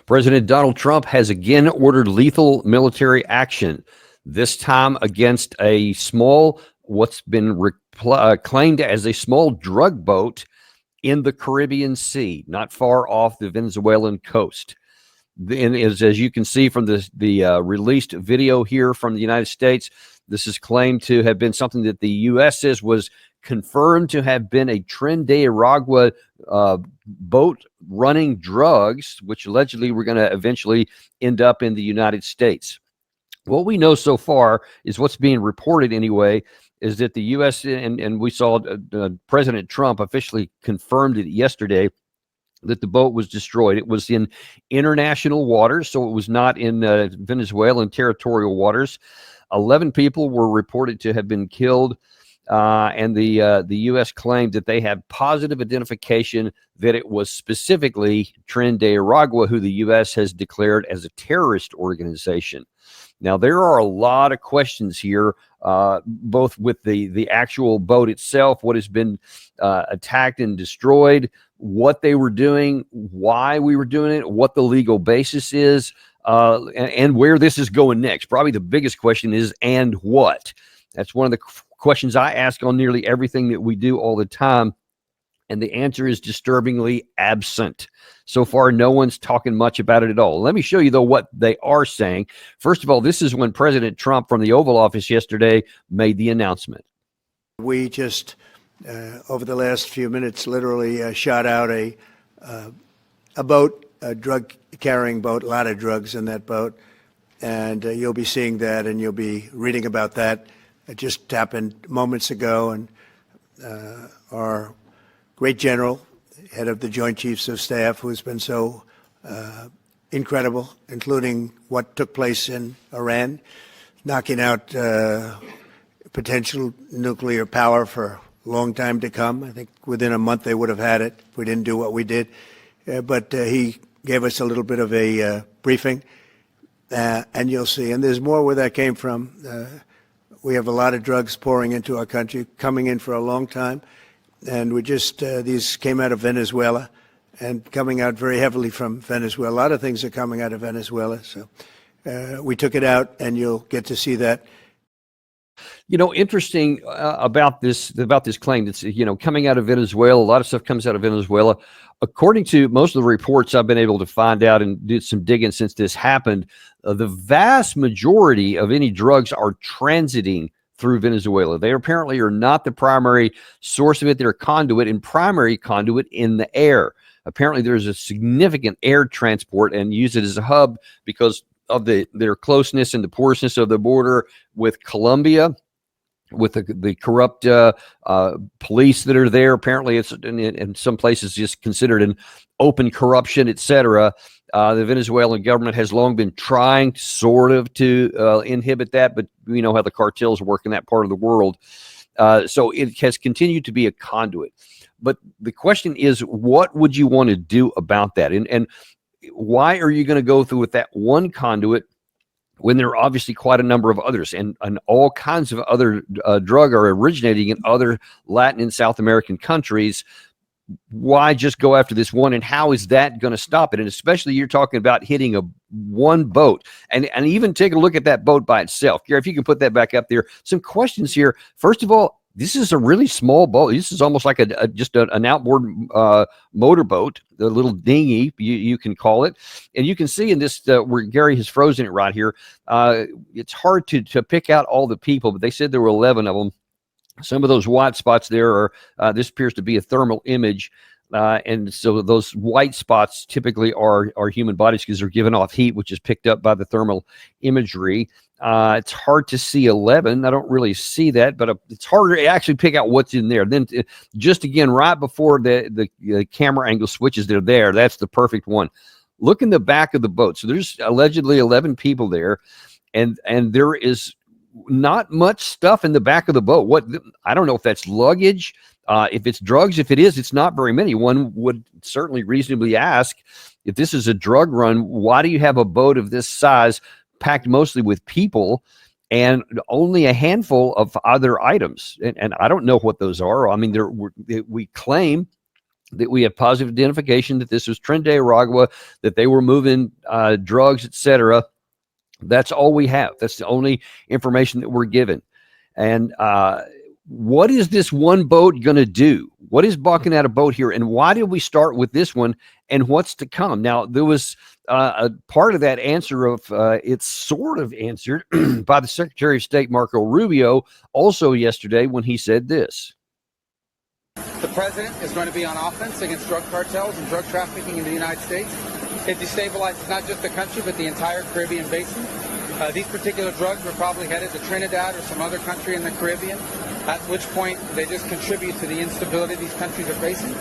President Donald Trump has again ordered lethal military action, this time against a small, what's been claimed as a small drug boat in the Caribbean Sea, not far off the Venezuelan coast. And as you can see from the released video here from the United States, this is claimed to have been something that the U.S. says was confirmed to have been a Tren de Aragua boat running drugs, which allegedly were going to eventually end up in the United States. What we know so far is what's being reported anyway, is that the U.S. and we saw President Trump officially confirmed it yesterday that the boat was destroyed. It was in international waters, so it was not in Venezuelan territorial waters. 11 people were reported to have been killed, and the U.S. claimed that they have positive identification that it was specifically Tren de Aragua, who the U.S. has declared as a terrorist organization. Now, there are a lot of questions here, both with the actual boat itself, what has been attacked and destroyed, what they were doing, why we were doing it, what the legal basis is, and where this is going next. Probably the biggest question is, and what? That's one of the questions I ask on nearly everything that we do all the time. And the answer is disturbingly absent. So far, no one's talking much about it at all. Let me show you, though, what they are saying. First of all, this is when President Trump from the Oval Office yesterday made the announcement. We just, over the last few minutes, literally shot out a boat, a drug-carrying boat, a lot of drugs in that boat. And you'll be seeing that, and you'll be reading about that. It just happened moments ago, and our great general, head of the Joint Chiefs of Staff, who's been so incredible, including what took place in Iran, knocking out potential nuclear power for a long time to come. I think within a month they would have had it if we didn't do what we did. But he gave us a little bit of a briefing, and you'll see. And there's more where that came from. We have a lot of drugs pouring into our country, coming in for a long time. And we just, these came out of Venezuela and coming out very heavily from Venezuela. A lot of things are coming out of Venezuela. So we took it out, and you'll get to see that. You know, interesting about this claim. It's, coming out of Venezuela. A lot of stuff comes out of Venezuela. According to most of the reports I've been able to find out and do some digging since this happened, the vast majority of any drugs are transiting through Venezuela. They apparently are not the primary source of it. They're a conduit, and primary conduit in the air. Apparently there's a significant air transport, and use it as a hub because of their closeness and the porousness of the border with Colombia, with the corrupt police that are there. Apparently it's in some places just considered an open corruption, etc. The Venezuelan government has long been trying to inhibit that, but we know how the cartels work in that part of the world. So it has continued to be a conduit. But the question is, what would you want to do about that? And why are you going to go through with that one conduit when there are obviously quite a number of others, and all kinds of other drug are originating in other Latin and South American countries? Why just go after this one, and how is that going to stop it? And especially you're talking about hitting one boat, and even take a look at that boat by itself. Gary, if you can put that back up there. Some questions here. First of all, this is a really small boat. This is almost like just an outboard motorboat, the little dinghy, you can call it. And you can see in this where Gary has frozen it right here. It's hard to pick out all the people, but they said there were 11 of them. Some of those white spots there are, this appears to be a thermal image. And so those white spots typically are human bodies because they're giving off heat, which is picked up by the thermal imagery. It's hard to see 11. I don't really see that, but it's harder to actually pick out what's in there. Then just again, right before the camera angle switches, they're there. That's the perfect one. Look in the back of the boat. So there's allegedly 11 people there, and there is not much stuff in the back of the boat. I don't know if that's luggage, if it's drugs. If it is, it's not very many. One would certainly reasonably ask, if this is a drug run, why do you have a boat of this size packed mostly with people and only a handful of other items? And I don't know what those are. I mean, we claim that we have positive identification that this was Trinidad, that they were moving drugs, etc. That's all we have. That's the only information that we're given. And what is this one boat going to do? What is balking at a boat here? And why did we start with this one? And what's to come? Now, there was a part of that answer of it's sort of answered by the Secretary of State, Marco Rubio, also yesterday when he said this. The president is going to be on offense against drug cartels and drug trafficking in the United States. It destabilizes not just the country, but the entire Caribbean basin. These particular drugs were probably headed to Trinidad or some other country in the Caribbean, at which point they just contribute to the instability these countries are facing.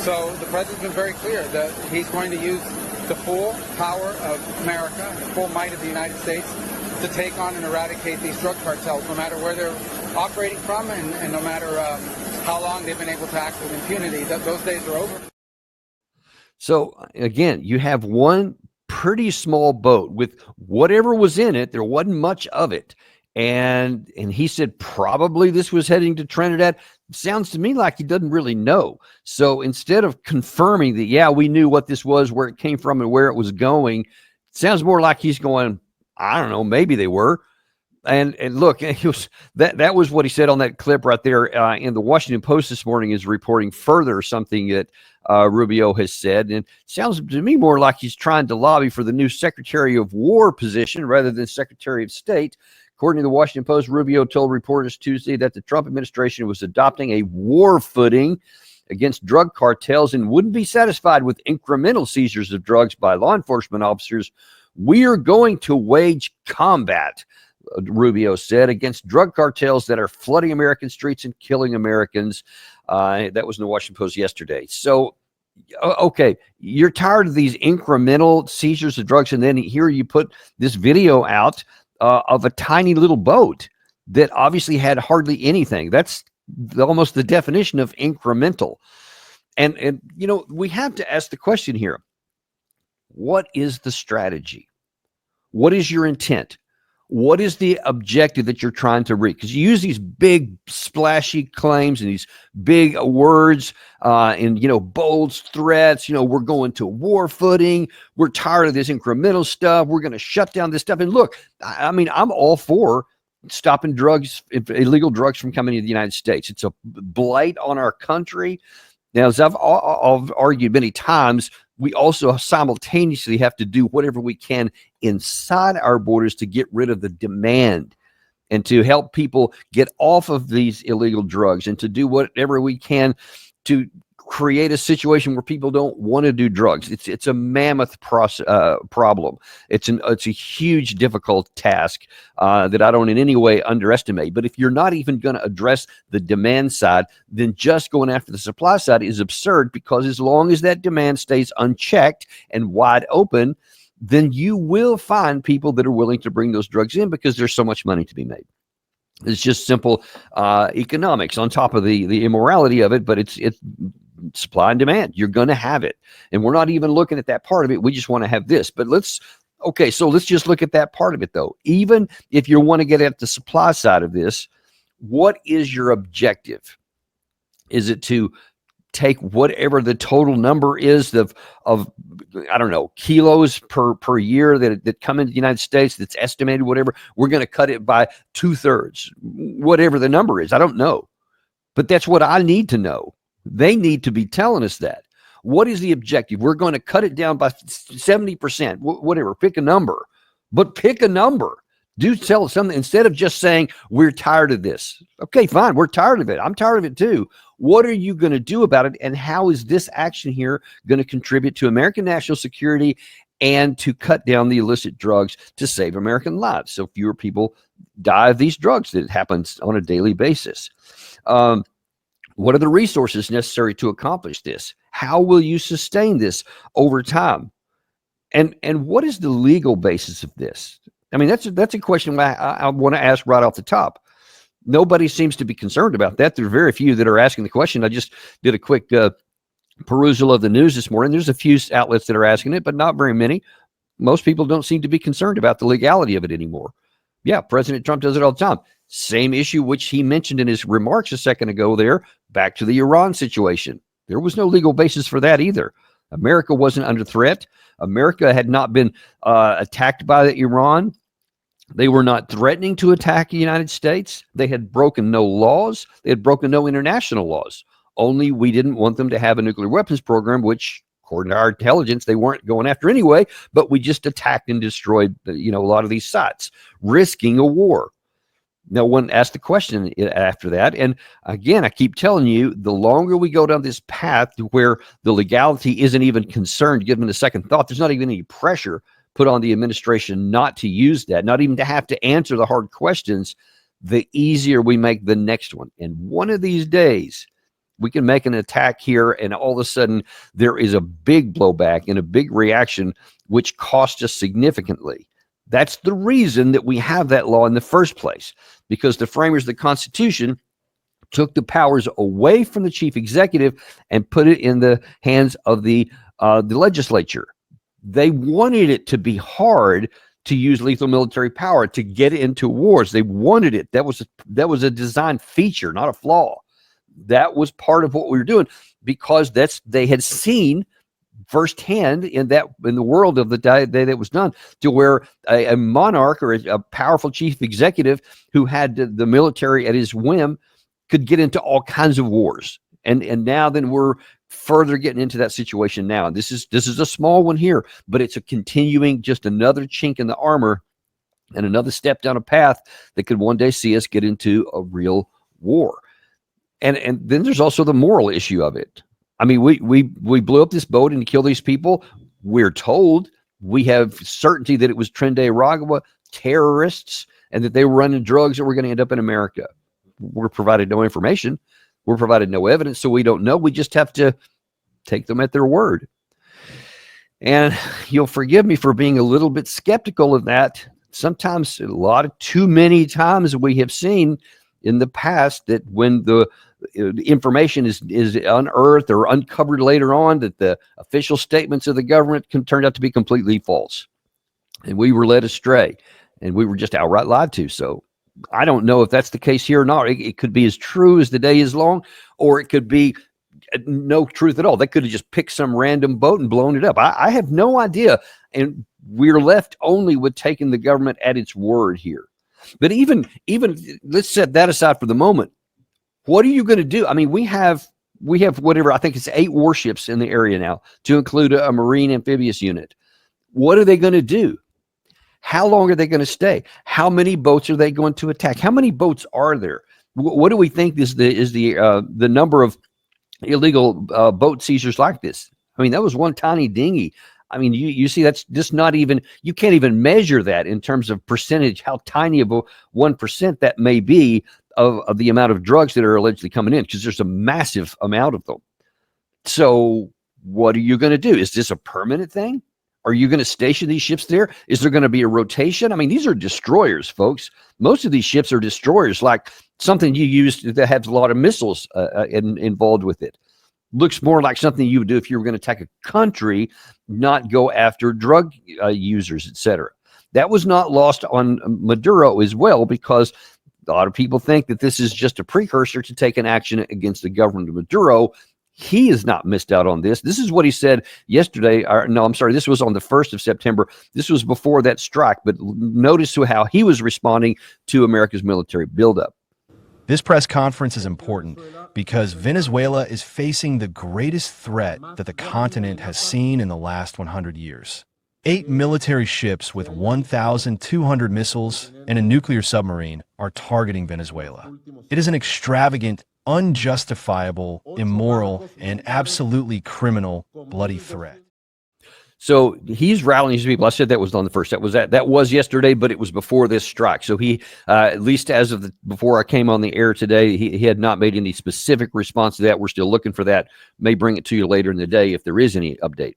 So the president's been very clear that he's going to use the full power of America, the full might of the United States, to take on and eradicate these drug cartels, no matter where they're operating from and no matter how long they've been able to act with impunity. Those days are over. So again, you have one pretty small boat with whatever was in it. There wasn't much of it. And he said probably this was heading to Trinidad. Sounds to me like he doesn't really know. So instead of confirming that, yeah, we knew what this was, where it came from and where it was going, it sounds more like he's going, I don't know, maybe they were. And look, it was, that was what he said on that clip right there. In the Washington Post this morning is reporting further something that Rubio has said. And it sounds to me more like he's trying to lobby for the new Secretary of War position rather than Secretary of State. According to the Washington Post, Rubio told reporters Tuesday that the Trump administration was adopting a war footing against drug cartels and wouldn't be satisfied with incremental seizures of drugs by law enforcement officers. We are going to wage combat, Rubio said, against drug cartels that are flooding American streets and killing Americans. That was in the Washington Post yesterday. So, okay, you're tired of these incremental seizures of drugs, and then here you put this video out of a tiny little boat that obviously had hardly anything. That's almost the definition of incremental. And you know, we have to ask the question here, what is the strategy? What is your intent? What is the objective that you're trying to reach? Because you use these big splashy claims and these big words and, you know, bold threats. You know, we're going to war footing. We're tired of this incremental stuff. We're going to shut down this stuff. And look, I mean, I'm all for stopping drugs, illegal drugs from coming to the United States. It's a blight on our country. Now, as I've argued many times, we also simultaneously have to do whatever we can inside our borders to get rid of the demand and to help people get off of these illegal drugs and to do whatever we can to create a situation where people don't want to do drugs. It's a mammoth problem. It's a huge, difficult task that I don't in any way underestimate. But if you're not even going to address the demand side, then just going after the supply side is absurd, because as long as that demand stays unchecked and wide open, then you will find people that are willing to bring those drugs in because there's so much money to be made. It's just simple economics on top of the immorality of it, but it's supply and demand. You're going to have it. And we're not even looking at that part of it. We just want to have this. But let's just look at that part of it, though. Even if you want to get at the supply side of this, what is your objective? Is it to take whatever the total number is of I don't know, kilos per year that come into the United States that's estimated, whatever, we're going to cut it by 2/3, whatever the number is. I don't know. But that's what I need to know. They need to be telling us that. What is the objective? We're going to cut it down by 70%, whatever, pick a number. But pick a number. Do tell us something instead of just saying, we're tired of this. Okay, fine, we're tired of it. I'm tired of it too. What are you going to do about it? And how is this action here going to contribute to American national security and to cut down the illicit drugs to save American lives so fewer people die of these drugs that happens on a daily basis? What are the resources necessary to accomplish this? How will you sustain this over time? And what is the legal basis of this? I mean, that's a question I want to ask right off the top. Nobody seems to be concerned about that. There are very few that are asking the question. I just did a quick perusal of the news this morning. There's a few outlets that are asking it, but not very many. Most people don't seem to be concerned about the legality of it anymore. Yeah, President Trump does it all the time. Same issue which he mentioned in his remarks a second ago there, back to the Iran situation. There was no legal basis for that either. America wasn't under threat. America had not been attacked by Iran. They were not threatening to attack the United States. They had broken no laws. They had broken no international laws. Only we didn't want them to have a nuclear weapons program, which, according to our intelligence, they weren't going after anyway, but we just attacked and destroyed, a lot of these sites, risking a war. No one asked the question after that. And again, I keep telling you, the longer we go down this path to where the legality isn't even concerned, given a second thought, there's not even any pressure put on the administration not to use that, not even to have to answer the hard questions, the easier we make the next one. And one of these days, we can make an attack here, and all of a sudden, there is a big blowback and a big reaction, which costs us significantly. That's the reason that we have that law in the first place, because the framers of the Constitution took the powers away from the chief executive and put it in the hands of the legislature. They wanted it to be hard to use lethal military power to get into wars. They wanted it. That was a design feature, not a flaw. That was part of what we were doing, because they had seen firsthand in the world of the day that was done, to where a monarch or a powerful chief executive who had the military at his whim could get into all kinds of wars. And now then we're further getting into that situation now. And this is a small one here, but it's a continuing, just another chink in the armor and another step down a path that could one day see us get into a real war. And then there's also the moral issue of it. I mean, we blew up this boat and killed these people. We're told, we have certainty that it was Tren de Aragua terrorists and that they were running drugs that were going to end up in America. We're provided no information. We're provided no evidence, so we don't know. We just have to take them at their word. And you'll forgive me for being a little bit skeptical of that. Sometimes, too many times we have seen in the past that when the information is unearthed or uncovered later on, that the official statements of the government can turn out to be completely false. And we were led astray, and we were just outright lied to. So I don't know if that's the case here or not. It could be as true as the day is long, or it could be no truth at all. They could have just picked some random boat and blown it up. I have no idea. And we're left only with taking the government at its word here. But even let's set that aside for the moment. What are you going to do? I mean, we have whatever, I think it's 8 warships in the area now, to include a Marine amphibious unit. What are they going to do? How long are they going to stay? How many boats are they going to attack? How many boats are there? What do we think is the number of illegal boat seizures like this? I mean, that was one tiny dinghy. I mean, you see, that's just not even, you can't even measure that in terms of percentage, how tiny of a 1% that may be of the amount of drugs that are allegedly coming in, because there's a massive amount of them. So what are you going to do? Is this a permanent thing? Are you going to station these ships there? Is there going to be a rotation? I mean, these are destroyers, folks. Most of these ships are destroyers, like something you use that has a lot of missiles involved with it. Looks more like something you would do if you were going to attack a country, not go after drug users, etc. That was not lost on Maduro as well, because a lot of people think that this is just a precursor to taking action against the government of Maduro. He has not missed out on this. This is what he said yesterday. This was on the 1st of September. This was before that strike, but notice how he was responding to America's military buildup. This press conference is important because Venezuela is facing the greatest threat that the continent has seen in the last 100 years. 8 military ships with 1,200 missiles and a nuclear submarine are targeting Venezuela. It is an extravagant, unjustifiable, immoral, and absolutely criminal, bloody threat. So he's rallying his people. I said that was on the 1st. That was yesterday, but it was before this strike. So he, at least as of before I came on the air today, he had not made any specific response to that. We're still looking for that. May bring it to you later in the day if there is any update.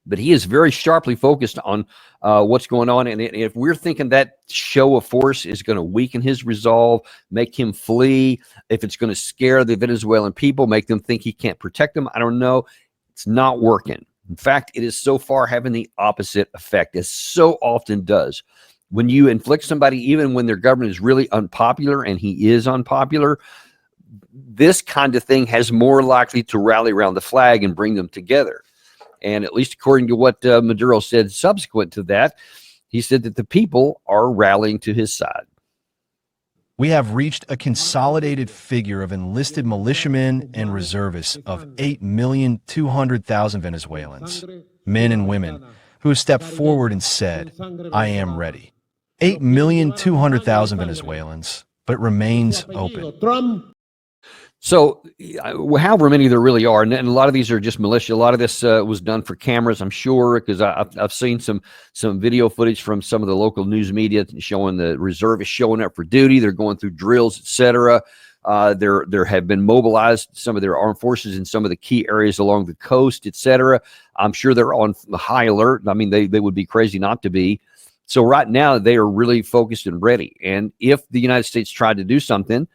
But he is very sharply focused on what's going on. And if we're thinking that show of force is going to weaken his resolve, make him flee, if it's going to scare the Venezuelan people, make them think he can't protect them, I don't know. It's not working. In fact, it is so far having the opposite effect, as so often does. When you inflict somebody, even when their government is really unpopular, and he is unpopular, this kind of thing has more likely to rally around the flag and bring them together. And at least according to what Maduro said subsequent to that, he said that the people are rallying to his side. We have reached a consolidated figure of enlisted militiamen and reservists of 8,200,000 Venezuelans, men and women, who have stepped forward and said, "I am ready." 8,200,000 Venezuelans, but it remains open. So, however many there really are, and a lot of these are just militia. A lot of this was done for cameras, I'm sure, because I've seen some video footage from some of the local news media showing the reservists showing up for duty. They're going through drills, etc. There have been mobilized some of their armed forces in some of the key areas along the coast, etc. I'm sure they're on high alert. I mean, they would be crazy not to be. So right now they are really focused and ready. And if the United States tried to do something,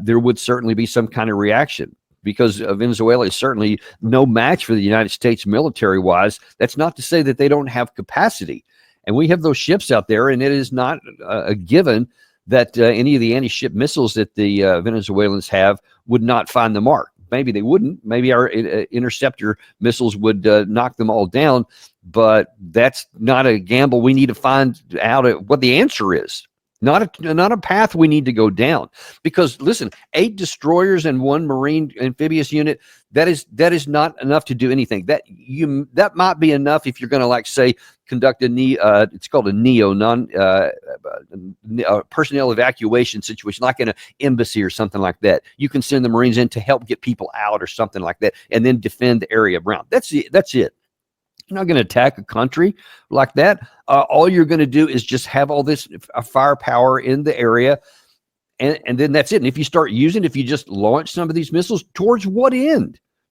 there would certainly be some kind of reaction, because Venezuela is certainly no match for the United States military-wise. That's not to say that they don't have capacity. And we have those ships out there, and it is not a given that any of the anti-ship missiles that the Venezuelans have would not find the mark. Maybe they wouldn't. Maybe our interceptor missiles would knock them all down, but that's not a gamble. We need to find out what the answer is. Not a path we need to go down, because listen, 8 destroyers and 1 marine amphibious unit, that is not enough to do anything. That might be enough if you're going to, like, say, conduct a it's called a personnel evacuation situation, like in an embassy or something like that. You can send the Marines in to help get people out or something like that, and then defend the area around. That's it. You're not going to attack a country like that. All you're going to do is just have all this firepower in the area, and then that's it. And if you start if you just launch some of these missiles, towards what end?